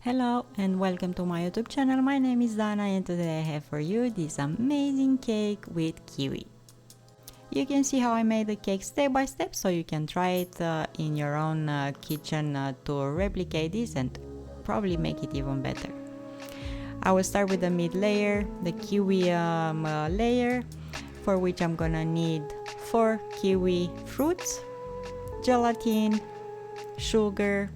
Hello and welcome to my YouTube channel. My name is Dana and today I have for you this amazing cake with kiwi. You can see how I made the cake step by step, so you can try it in your own kitchen to replicate this and probably make it even better. I will start with the mid layer, the kiwi layer, for which I'm gonna need 4 kiwi fruits, gelatin, sugar,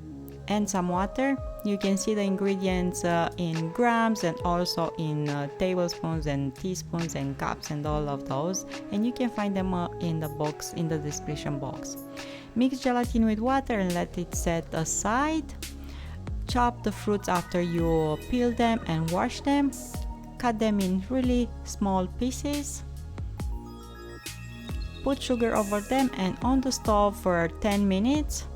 and some water. You can see the ingredients in grams and also in tablespoons and teaspoons and cups and all of those, and you can find them in the box, in the description box. Mix gelatin with water and let it set aside. Chop the fruits after you peel them and wash them. Cut them in really small pieces. Put sugar over them and on the stove for 10 minutes.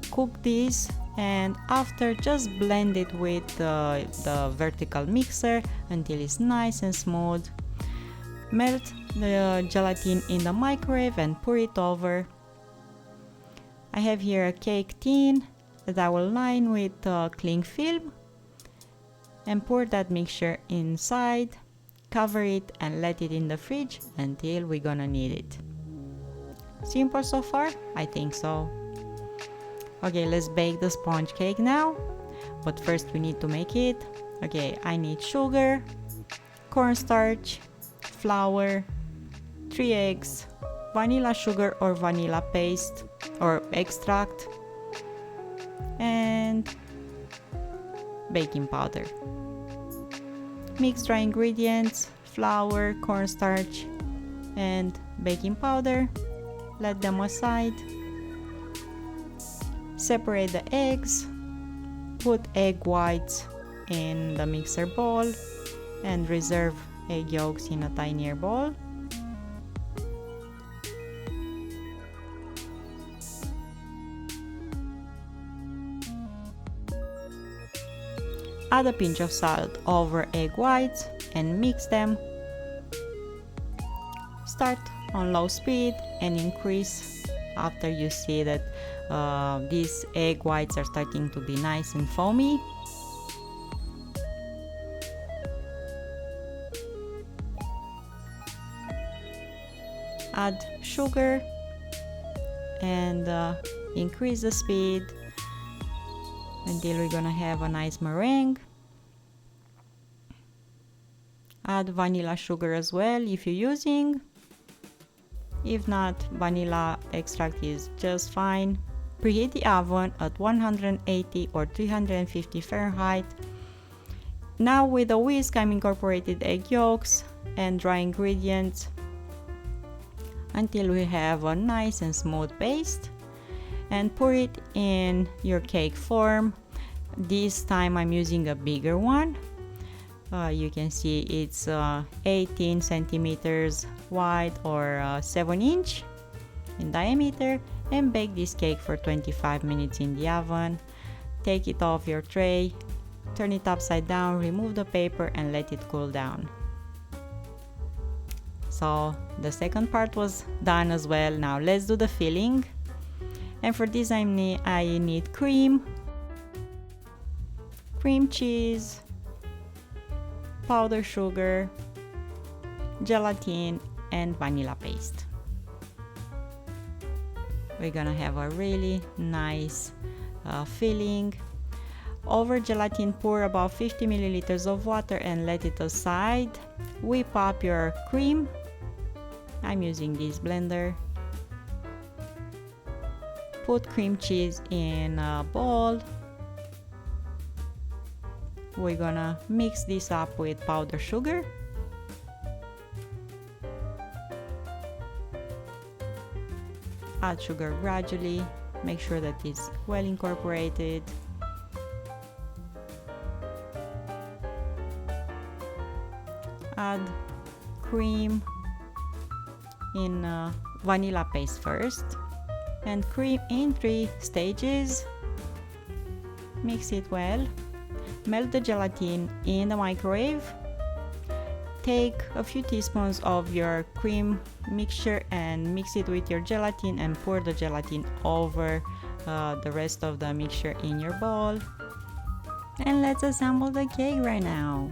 Cook these, and after just blend it with the vertical mixer until it's nice and smooth. Melt the gelatin in the microwave and pour it over. I have here a cake tin that I will line with cling film and pour that mixture inside, cover it and let it in the fridge until we're gonna need it. Simple so far? I think so. Okay, let's bake the sponge cake now, but first we need to make it. Okay, I need sugar, cornstarch, flour, 3 eggs, vanilla sugar or vanilla paste or extract, and baking powder. Mix dry ingredients, flour, cornstarch, and baking powder. Let them aside. Separate the eggs, put egg whites in the mixer bowl and reserve egg yolks in a tinier bowl. Add a pinch of salt over egg whites and mix them. Start on low speed and increase after you see that these egg whites are starting to be nice and foamy. Add sugar and increase the speed until we're gonna have a nice meringue. Add vanilla sugar as well if you're using. If not, vanilla extract is just fine. Preheat the oven at 180 or 350 Fahrenheit. Now with a whisk, I'm incorporated egg yolks and dry ingredients until we have a nice and smooth paste, and pour it in your cake form. This time I'm using a bigger one. You can see it's 18 centimeters wide or 7 inch in diameter, and bake this cake for 25 minutes in the oven. Take it off your tray, turn it upside down, remove the paper and let it cool down. So the second part was done as well. Now let's do the filling, and for this I need cream cheese, powdered sugar, gelatin and vanilla paste. We're gonna have a really nice filling. Over gelatin, pour about 50 milliliters of water and let it aside. Whip up your cream. I'm using this blender. Put cream cheese in a bowl. We're gonna mix this up with powdered sugar. Add sugar gradually, make sure that it's well incorporated. Add cream in vanilla paste first, and cream in 3 stages. Mix it well. Melt the gelatin in the microwave. Take a few teaspoons of your cream mixture and mix it with your gelatin and pour the gelatin over the rest of the mixture in your bowl. And let's assemble the cake right now.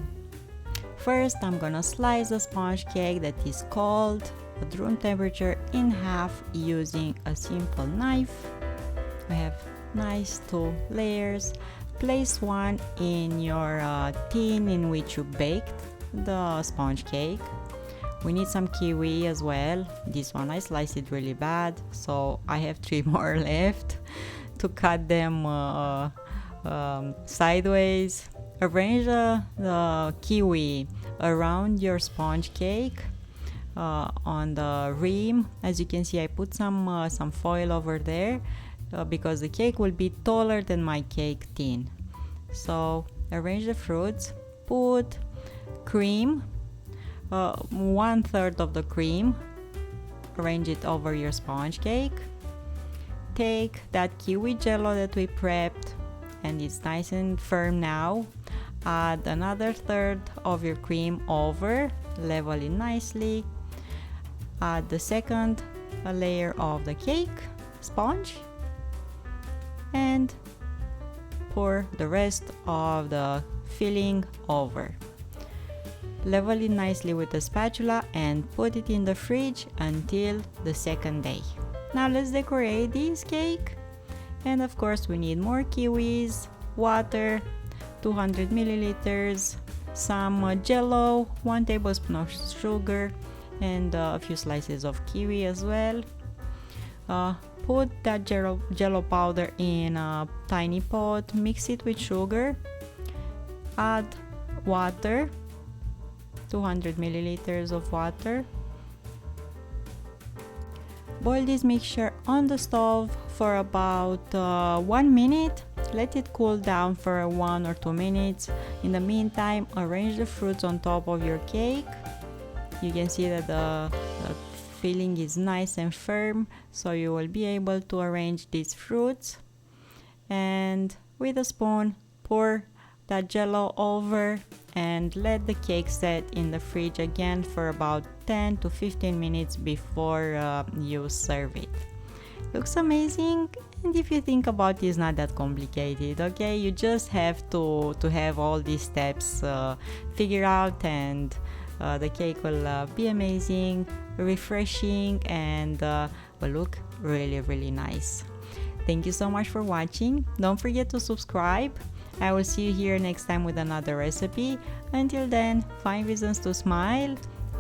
First, I'm gonna slice the sponge cake that is cold at room temperature in half using a simple knife. We have nice 2 layers. Place one in your tin in which you baked the sponge cake. We need some kiwi as well. This one I sliced it really bad, so I have 3 more left to cut them sideways. Arrange the kiwi around your sponge cake on the rim. As you can see, I put some foil over there because the cake will be taller than my cake tin. So arrange the fruits, put cream, 1/3 of the cream, arrange it over your sponge cake. Take that kiwi jello that we prepped and it's nice and firm now. Add another 1/3 of your cream over, level it nicely. Add the second layer of the cake sponge and pour the rest of the filling over. Level it nicely with a spatula and put it in the fridge until the second day. Now let's decorate this cake. And of course we need more kiwis, water, 200 milliliters, some jello, 1 tablespoon of sugar, and a few slices of kiwi as well. Put that jello powder in a tiny pot, mix it with sugar, add water, 200 milliliters of water. Boil this mixture on the stove for about 1 minute. Let it cool down for 1 or 2 minutes. In the meantime, arrange the fruits on top of your cake. You can see that the filling is nice and firm, so you will be able to arrange these fruits. And with a spoon, pour that jello over and let the cake set in the fridge again for about 10 to 15 minutes before you serve it. Looks amazing, and if you think about it, it's not that complicated, okay? You just have to have all these steps figured out, and the cake will be amazing, refreshing, and will look really nice. Thank you so much for watching. Don't forget to subscribe. I will see you here next time with another recipe. Until then, find reasons to smile,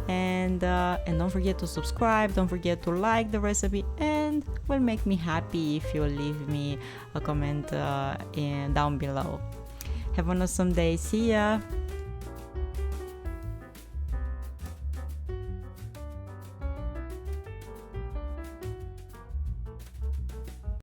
and don't forget to subscribe. Don't forget to like the recipe, and will make me happy if you leave me a comment down below. Have an awesome day. See ya.